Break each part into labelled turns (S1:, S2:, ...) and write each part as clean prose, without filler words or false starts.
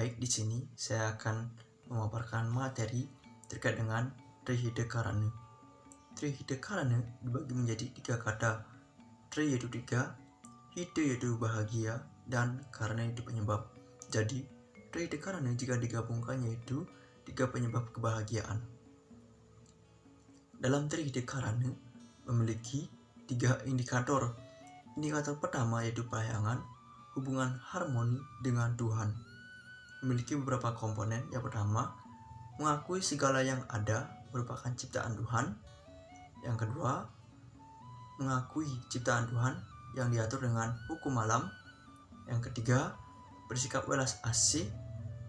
S1: Baik, di sini saya akan memaparkan materi terkait dengan Trihidekarana. Trihidekarana dibagi menjadi 3 kata. Tri yaitu 3, hide yaitu bahagia, dan karana itu penyebab. Jadi, Trihidekarana jika digabungkan yaitu 3 penyebab kebahagiaan. Dalam Trihidekarana memiliki 3 indikator. Indikator pertama yaitu payangan, hubungan harmoni dengan Tuhan. Memiliki beberapa komponen. Yang pertama, mengakui segala yang ada merupakan ciptaan Tuhan. Yang kedua, mengakui ciptaan Tuhan yang diatur dengan hukum alam. Yang ketiga, bersikap welas asih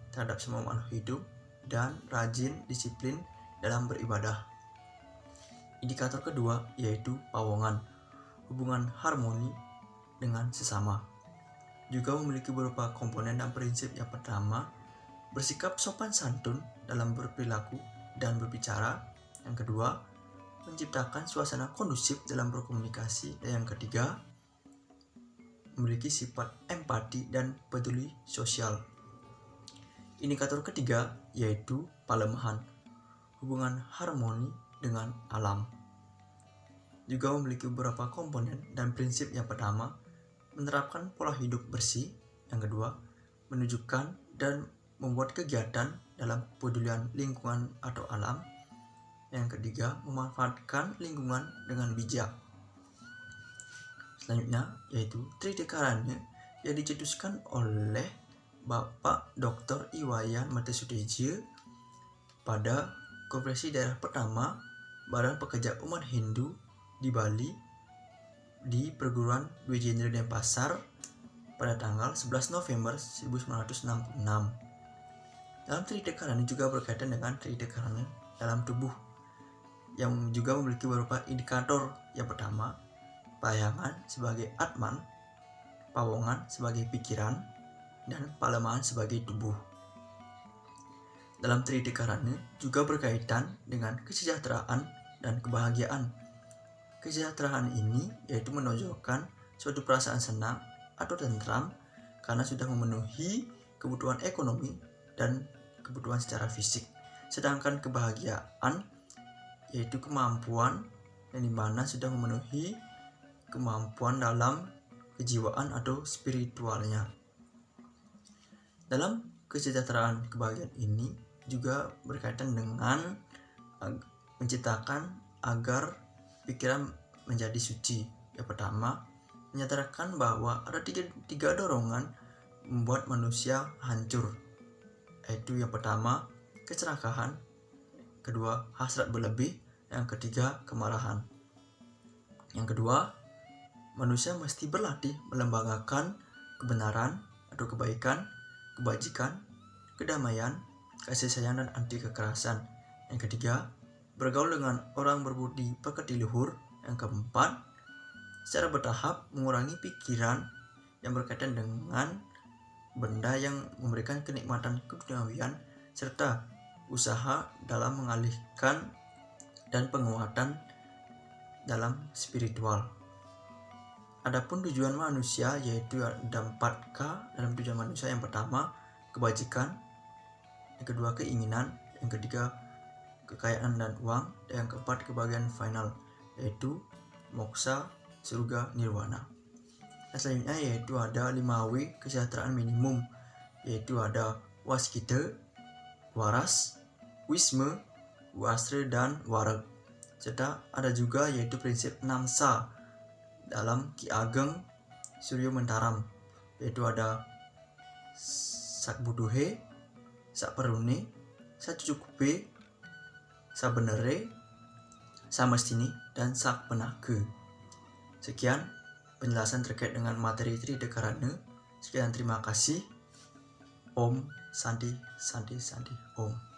S1: terhadap semua makhluk hidup dan rajin disiplin dalam beribadah. Indikator kedua yaitu pawongan, hubungan harmoni dengan sesama. Juga memiliki beberapa komponen dan prinsip. Yang pertama, bersikap sopan santun dalam berperilaku dan berbicara. Yang kedua, menciptakan suasana kondusif dalam berkomunikasi. Dan yang ketiga, memiliki sifat empati dan peduli sosial. Indikator ketiga yaitu palemahan, hubungan harmoni dengan alam. Juga memiliki beberapa komponen dan prinsip. Yang pertama, menerapkan pola hidup bersih. Yang kedua, menunjukkan dan membuat kegiatan dalam kepedulian lingkungan atau alam. Yang ketiga, memanfaatkan lingkungan dengan bijak. Selanjutnya yaitu Trihidekarana yang dicetuskan oleh Bapak Dr. Iwayan Martasudejo pada Konferensi Daerah pertama Badan Pekerja Umat Hindu di Bali di Perguruan Dwi Jenderal Denpasar pada tanggal 11 November 1966. Dalam Trihidekarana juga berkaitan dengan Trihidekarana dalam tubuh yang juga memiliki beberapa indikator. Yang pertama, payangan sebagai atman, pawongan sebagai pikiran, dan palemahan sebagai tubuh. Dalam Trihidekarana juga berkaitan dengan kesejahteraan dan kebahagiaan. Kesejahteraan ini yaitu menonjolkan suatu perasaan senang atau tentram karena sudah memenuhi kebutuhan ekonomi dan kebutuhan secara fisik. Sedangkan kebahagiaan yaitu kemampuan yang dimana sudah memenuhi kemampuan dalam kejiwaan atau spiritualnya. Dalam kesejahteraan kebahagiaan ini juga berkaitan dengan menciptakan agar pikiran menjadi suci. Yang pertama, menyatakan bahwa ada tiga dorongan membuat manusia hancur, yaitu yang pertama, keserakahan, kedua, hasrat berlebih, yang ketiga, kemarahan. Yang kedua, manusia mesti berlatih melembagakan kebenaran atau kebaikan, kebajikan, kedamaian, kasih sayang, dan anti kekerasan. Yang ketiga, bergaul dengan orang berbudi pekerti luhur. Yang keempat, secara bertahap mengurangi pikiran yang berkaitan dengan benda yang memberikan kenikmatan keduniawian serta usaha dalam mengalihkan dan penguatan dalam spiritual. Adapun tujuan manusia yaitu ada 4K dalam tujuan manusia. Yang pertama, kebajikan, yang kedua, keinginan, yang ketiga, kekayaan dan uang, dan yang keempat, kebahagiaan final yaitu moksa, surga, nirwana. Dan selanjutnya yaitu ada 5W kesejahteraan minimum, yaitu ada waskita, waras, wisma, wasra, dan wareg. Serta ada juga yaitu prinsip 6Sa dalam Ki Ageng Suryo Mentaram, yaitu ada sakbutuhe, sakperune, sacucukupe, sabenere, samestini, dan sakpenaga. Sekian penjelasan terkait dengan materi Trihidekarana. Sekian, terima kasih. Om Santi Santi Santi Om.